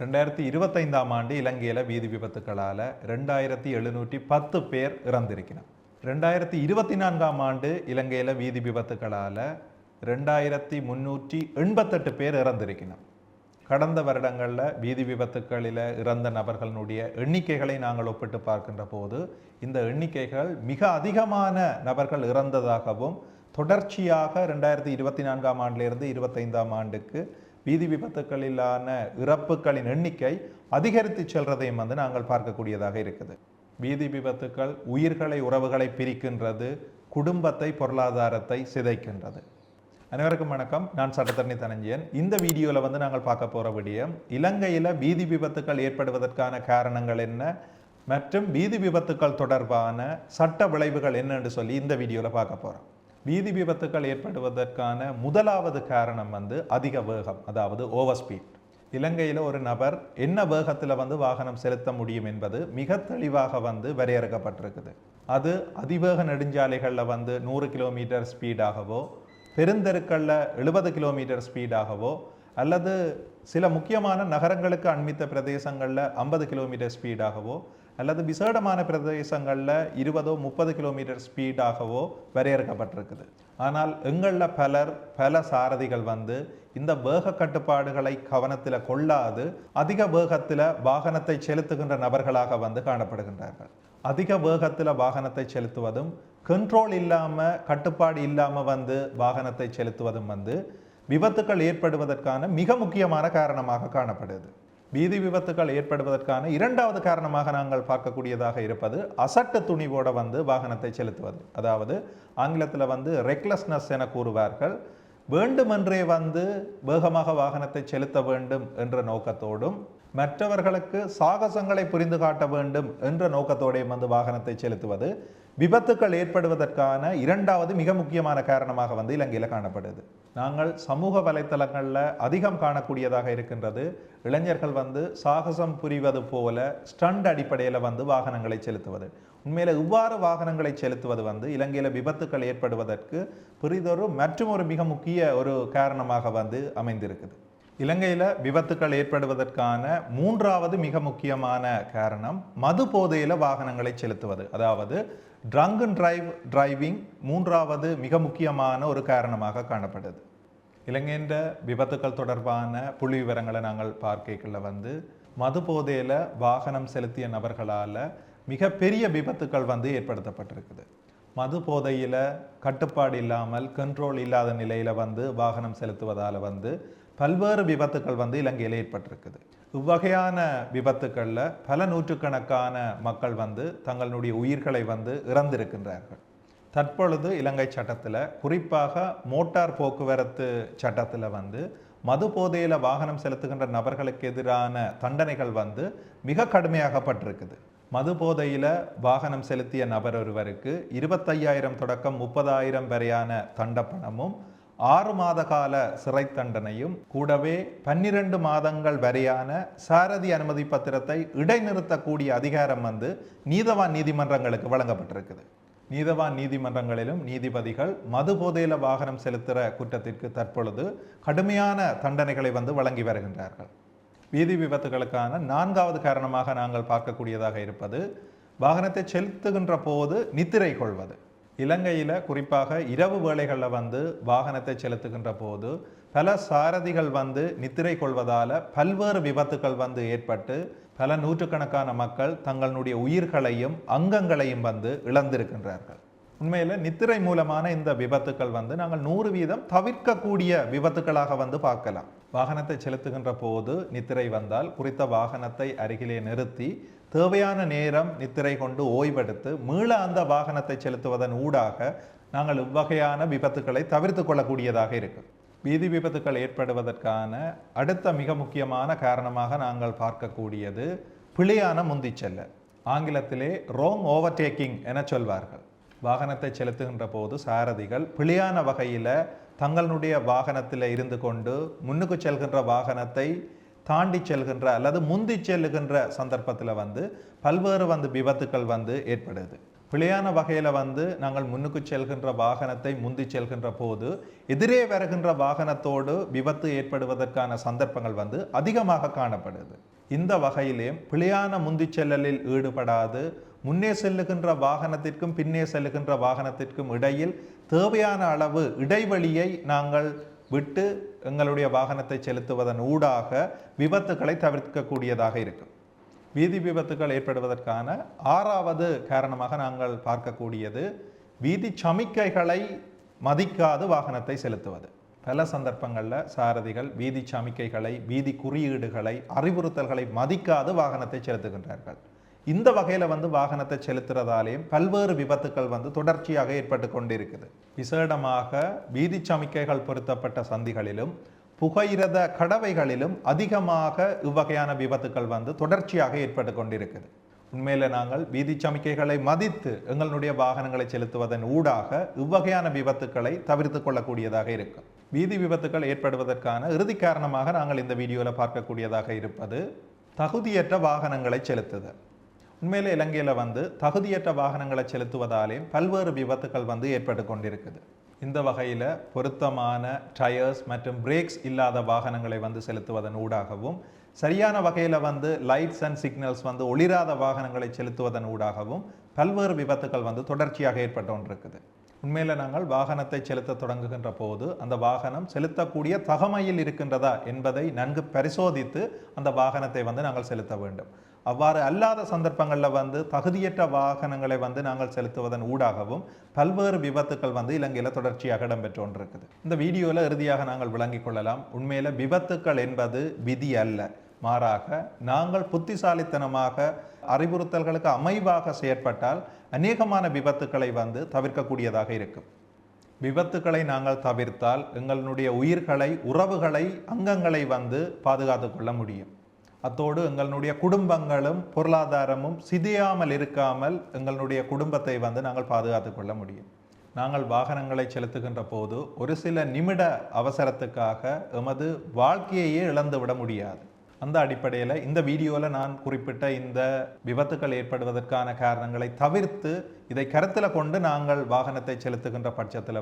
2025ஆம் ஆண்டு இலங்கையில் வீதி விபத்துக்களால் 2710 பேர் இறந்திருக்கிறார். 2024ஆம் ஆண்டு இலங்கையில் வீதி விபத்துக்களால் 2388 பேர் இறந்திருக்கிறார். கடந்த வருடங்களில் வீதி விபத்துக்களில் இறந்த நபர்களுடைய எண்ணிக்கைகளை நாங்கள் ஒப்பிட்டு பார்க்கின்ற போது இந்த எண்ணிக்கைகள் மிக அதிகமான நபர்கள் இறந்ததாகவும் தொடர்ச்சியாக 2024ஆம் ஆண்டிலிருந்து 25ஆம் ஆண்டுக்கு வீதி விபத்துக்களிலான இறப்புகளின் எண்ணிக்கை அதிகரித்து செல்றதையும் நாங்கள் பார்க்கக்கூடியதாக இருக்குது. வீதி விபத்துக்கள் உயிர்களை உறவுகளை பிரிக்கின்றது, குடும்பத்தை பொருளாதாரத்தை சிதைக்கின்றது. அனைவருக்கும் வணக்கம். நான் சட்டத்தரணி தனஞ்சயன். இந்த வீடியோவில் நாங்கள் பார்க்க போகிற விடயம் இலங்கையில் வீதி விபத்துக்கள் ஏற்படுவதற்கான காரணங்கள் என்ன மற்றும் வீதி விபத்துக்கள் தொடர்பான சட்ட விளைவுகள் என்னன்னு சொல்லி இந்த வீடியோவில் பார்க்க போகிறோம். வீதி விபத்துக்கள் ஏற்படுவதற்கான முதலாவது காரணம் அதிக வேகம், அதாவது ஓவர் ஸ்பீட். இலங்கையில் ஒரு நபர் என்ன வேகத்தில் வாகனம் செலுத்த முடியும் என்பது மிக தெளிவாக வரையறுக்கப்பட்டிருக்குது. அது அதிவேக நெடுஞ்சாலைகளில் 100 கிலோமீட்டர் ஸ்பீடாகவோ, பெருந்தெருக்களில் 70 கிலோமீட்டர் ஸ்பீடாகவோ, அல்லது சில முக்கியமான நகரங்களுக்கு அண்மித்த பிரதேசங்களில் 50 கிலோமீட்டர் ஸ்பீடாகவோ, அல்லது விசேடமான பிரதேசங்களில் 20-30 கிலோமீட்டர் ஸ்பீடாகவோ வரையறுக்கப்பட்டிருக்குது. ஆனால் எங்களில் பல சாரதிகள் இந்த வேக கட்டுப்பாடுகளை கவனத்தில் கொள்ளாது அதிக வேகத்தில் வாகனத்தை செலுத்துகின்ற நபர்களாக காணப்படுகின்றார்கள். அதிக வேகத்தில் வாகனத்தை செலுத்துவதும் கண்ட்ரோல் இல்லாமல், கட்டுப்பாடு இல்லாமல் வாகனத்தை செலுத்துவதும் விபத்துக்கள் ஏற்படுவதற்கான மிக முக்கியமான காரணமாக காணப்படுது. வீதி விபத்துக்கள் ஏற்படுவதற்கான இரண்டாவது காரணமாக நாங்கள் பார்க்கக்கூடியதாக இருப்பது அசட்டு துணிவோட வாகனத்தை செலுத்துவது. அதாவது ஆங்கிலத்தில் ரெக்லஸ்னஸ் என கூறுவார்கள். வேண்டுமென்றே வேகமாக வாகனத்தை செலுத்த வேண்டும் என்ற நோக்கத்தோடும் மற்றவர்களுக்கு சாகசங்களை புரிந்து காட்ட வேண்டும் என்ற நோக்கத்தோடையும் வாகனத்தை செலுத்துவது விபத்துக்கள் ஏற்படுவதற்கான இரண்டாவது மிக முக்கியமான காரணமாக இலங்கையில் காணப்படுது. நாங்கள் சமூக வலைத்தளங்களில் அதிகம் காணக்கூடியதாக இருக்கின்றது, இளைஞர்கள் சாகசம் புரிவது போல ஸ்டண்ட் அடிப்படையில் வாகனங்களை செலுத்துவது. உண்மையில இவ்வாறு வாகனங்களை செலுத்துவது இலங்கையில் விபத்துக்கள் ஏற்படுவதற்கு பெரிதொரு மற்றும் ஒரு மிக முக்கிய ஒரு காரணமாக அமைந்திருக்குது. இலங்கையில் விபத்துக்கள் ஏற்படுவதற்கான மூன்றாவது மிக முக்கியமான காரணம் மது போதையில் வாகனங்களை செலுத்துவது. அதாவது ட்ரங்க் அண்ட் டிரைவிங் மூன்றாவது மிக முக்கியமான ஒரு காரணமாக காணப்படுது. இலங்கையின் விபத்துக்கள் தொடர்பான புள்ளி விவரங்களை நாங்கள் பார்க்கல மது போதையில் வாகனம் செலுத்திய நபர்களால் மிகப்பெரிய விபத்துக்கள் ஏற்படுத்தப்பட்டிருக்குது. மது போதையில் கட்டுப்பாடு இல்லாமல், கண்ட்ரோல் இல்லாத நிலையில் வாகனம் செலுத்துவதால் பல்வேறு விபத்துக்கள் இலங்கையில் ஏற்பட்டிருக்குது. இவ்வகையான விபத்துக்களில் பல நூற்றுக்கணக்கான மக்கள் தங்களுடைய உயிர்களை இறந்திருக்கின்றார்கள். தற்பொழுது இலங்கை சட்டத்தில், குறிப்பாக மோட்டார் போக்குவரத்து சட்டத்தில் மது போதையில் வாகனம் செலுத்துகின்ற நபர்களுக்கு எதிரான தண்டனைகள் மிக கடுமையாகப்பட்டிருக்குது. மது போதையில் வாகனம் செலுத்திய நபர் ஒருவருக்கு 25,000 தொடக்கம் 30,000 வரையான தண்டப்பணமும் 6 மாத கால சிறை தண்டனையும் கூடவே 12 மாதங்கள் வரையான சாரதி அனுமதி பத்திரத்தை இடைநிறுத்தக்கூடிய அதிகாரம் நீதவான் நீதிமன்றங்களுக்கு வழங்கப்பட்டிருக்குது. நீதவான் நீதிமன்றங்களிலும் நீதிபதிகள் மது போதையில் வாகனம் செலுத்துகிற குற்றத்திற்கு தற்பொழுது கடுமையான தண்டனைகளை வழங்கி வருகின்றார்கள். வீதி விபத்துகளுக்கான 4வது காரணமாக நாங்கள் பார்க்கக்கூடியதாக இருப்பது வாகனத்தை செலுத்துகின்ற போது நித்திரை கொள்வது. இலங்கையில் குறிப்பாக இரவு வேளைகளில் வாகனத்தை செலுத்துகின்ற போது பல சாரதிகள் நித்திரை கொள்வதால் பல்வேறு விபத்துக்கள் ஏற்பட்டு பல நூற்றுக்கணக்கான மக்கள் தங்களுடைய உயிர்களையும் அங்கங்களையும் இழந்திருக்கின்றார்கள். உண்மையில் நித்திரை மூலமான இந்த விபத்துக்கள் நாங்கள் 100% தவிர்க்கக்கூடிய விபத்துக்களாக பார்க்கலாம். வாகனத்தை செலுத்துகின்ற போது நித்திரை வந்தால் குறித்த வாகனத்தை அருகிலே நிறுத்தி தேவையான நேரம் நித்திரை கொண்டு ஓய்வெடுத்து மீள அந்த வாகனத்தை செலுத்துவதன் ஊடாக நாங்கள் இவ்வகையான விபத்துக்களை தவிர்த்து கொள்ளக்கூடியதாக இருக்கும். வீதி விபத்துக்கள் ஏற்படுவதற்கான அடுத்த மிக முக்கியமான காரணமாக நாங்கள் பார்க்கக்கூடியது பிழையான முந்தி செல்ல. ஆங்கிலத்திலே ரோங் ஓவர்டேக்கிங் என சொல்வார்கள். வாகனத்தை செலுத்துகின்ற போது சாரதிகள் பிழையான வகையில் தங்களுடைய வாகனத்தில் இருந்து கொண்டு முன்னுக்கு செல்கின்ற வாகனத்தை தாண்டி செல்கின்ற அல்லது முந்தி செல்லுகின்ற சந்தர்ப்பத்தில் பல்வேறு விபத்துக்கள் ஏற்படுது. பிழையான வகையில் நாங்கள் முன்னுக்கு செல்கின்ற வாகனத்தை முந்தி செல்கின்ற போது எதிரே வருகின்ற வாகனத்தோடு விபத்து ஏற்படுவதற்கான சந்தர்ப்பங்கள் அதிகமாக காணப்படுது. இந்த வகையிலே பிழையான முந்தி செல்லலில் ஈடுபடாது முன்னே செல்லுகின்ற வாகனத்திற்கும் பின்னே செல்லுகின்ற வாகனத்திற்கும் இடையில் தேவையான அளவு இடைவெளியை நாங்கள் விட்டு எங்களுடைய வாகனத்தை செலுத்துவதன் ஊடாக விபத்துக்களை தவிர்க்கக்கூடியதாக இருக்கும். வீதி விபத்துக்கள் ஏற்படுவதற்கான 6வது காரணமாக நாங்கள் பார்க்கக்கூடியது வீதி சமிக்கைகளை மதிக்காது வாகனத்தை செலுத்துவது. பல சந்தர்ப்பங்களில் சாரதிகள் வீதி சமிக்கைகளை, வீதி குறியீடுகளை, அறிவுறுத்தல்களை மதிக்காது வாகனத்தை செலுத்துகின்றார்கள். இந்த வகையில் வாகனத்தை செலுத்துறதாலேயும் பல்வேறு விபத்துக்கள் தொடர்ச்சியாக ஏற்பட்டு கொண்டிருக்குது. விசேடமாக வீதி சமிக்கைகள் பொருத்தப்பட்ட சந்திகளிலும் புகையிரத கடவைகளிலும் அதிகமாக இவ்வகையான விபத்துக்கள் தொடர்ச்சியாக ஏற்பட்டு கொண்டிருக்குது. உண்மையில் நாங்கள் வீதி சமிக்கைகளை மதித்து எங்களுடைய வாகனங்களை செலுத்துவதன் ஊடாக இவ்வகையான விபத்துக்களை தவிர்த்து கொள்ளக்கூடியதாக இருக்கும். வீதி விபத்துக்கள் ஏற்படுவதற்கான இறுதி காரணமாக நாங்கள் இந்த வீடியோவில் பார்க்கக்கூடியதாக இருப்பது தகுதியற்ற வாகனங்களை செலுத்துதல். உண்மையிலே இலங்கையில் தகுதியற்ற வாகனங்களை செலுத்துவதாலே பல்வேறு விபத்துக்கள் ஏற்பட்டு கொண்டிருக்குது. இந்த வகையில் பொருத்தமான டயர்ஸ் மற்றும் பிரேக்ஸ் இல்லாத வாகனங்களை செலுத்துவதன் ஊடாகவும், சரியான வகையில் லைட்ஸ் அண்ட் சிக்னல்ஸ் ஒளிராத வாகனங்களை செலுத்துவதன் ஊடாகவும் பல்வேறு விபத்துக்கள் தொடர்ச்சியாக ஏற்பட்டு கொண்டிருக்குது. உண்மையில் நாங்கள் வாகனத்தை செலுத்த தொடங்குகின்ற போது அந்த வாகனம் செலுத்தக்கூடிய தகமையில் இருக்கின்றதா என்பதை நன்கு பரிசோதித்து அந்த வாகனத்தை நாங்கள் செலுத்த வேண்டும். அவ்வாறு அல்லாத சந்தர்ப்பங்களில் தகுதியற்ற வாகனங்களை நாங்கள் செலுத்துவதன் ஊடாகவும் பல்வேறு விபத்துக்கள் இலங்கையில் தொடர்ச்சியாக இடம்பெற்று கொண்டிருக்குது. இந்த வீடியோவில் இறுதியாக நாங்கள் விளங்கிக் கொள்ளலாம், உண்மையில் விபத்துக்கள் என்பது விதி அல்ல, மாறாக நாங்கள் புத்திசாலித்தனமாக அறிவுறுத்தல்களுக்கு அமைவாக செயற்பட்டால் அநேகமான விபத்துக்களை தவிர்க்கக்கூடியதாக இருக்கும். விபத்துக்களை நாங்கள் தவிர்த்தால் எங்களுடைய உயிர்களை, உறவுகளை, அங்கங்களை பாதுகாத்து கொள்ள முடியும். அத்தோடு எங்களுடைய குடும்பங்களும் பொருளாதாரமும் சிதையாமல் இருக்காமல் எங்களுடைய குடும்பத்தை நாங்கள் பாதுகாத்து கொள்ள முடியும். நாங்கள் வாகனங்களை செலுத்துகின்ற போது ஒரு சில நிமிட அவசரத்துக்காக எமது வாழ்க்கையையே இழந்துவிட முடியாது. அந்த அடிப்படையில் இந்த வீடியோவில் நான் குறிப்பிட்ட இந்த விபத்துக்கள் ஏற்படுவதற்கான காரணங்களை தவிர்த்து இதை கருத்தில் கொண்டு நாங்கள் வாகனத்தை செலுத்துகின்ற பட்சத்தில்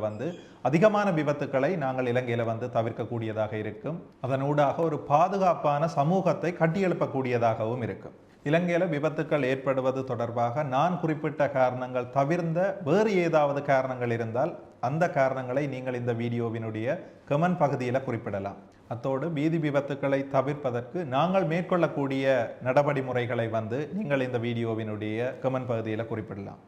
அதிகமான விபத்துக்களை நாங்கள் இலங்கையில் தவிர்க்கக்கூடியதாக இருக்கும். அதனூடாக ஒரு பாதுகாப்பான சமூகத்தை கட்டியெழுப்பக்கூடியதாகவும் இருக்கும். இலங்கையில் விபத்துக்கள் ஏற்படுவது தொடர்பாக நான் குறிப்பிட்ட காரணங்கள் தவிர்ந்த வேறு ஏதாவது காரணங்கள் இருந்தால் அந்த காரணங்களை நீங்கள் இந்த வீடியோவினுடைய கமெண்ட் பகுதியில் குறிப்பிடலாம். அத்தோடு வீதி விபத்துக்களை தவிர்ப்பதற்கு நாங்கள் மேற்கொள்ளக்கூடிய நடவடிமுறைகளை நீங்கள் இந்த வீடியோவினுடைய கமெண்ட் பகுதியில் குறிப்பிடலாம்.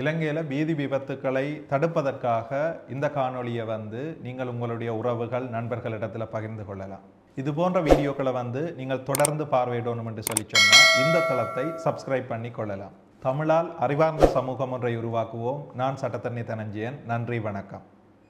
இலங்கையில் வீதி விபத்துக்களை தடுப்பதற்காக இந்த காணொலியை நீங்கள் உங்களுடைய உறவுகள், நண்பர்களிடத்தில் பகிர்ந்து கொள்ளலாம். இது போன்ற வீடியோக்களை நீங்கள் தொடர்ந்து பார்வையிடணும் என்று சொல்லி சொன்னால் இந்த தளத்தை சப்ஸ்கிரைப் பண்ணி கொள்ளலாம். தமிழால் அறிவார்ந்த சமூகம் ஒன்றை உருவாக்குவோம். நான் சட்டத்தரணி தனஞ்சயன். நன்றி, வணக்கம்.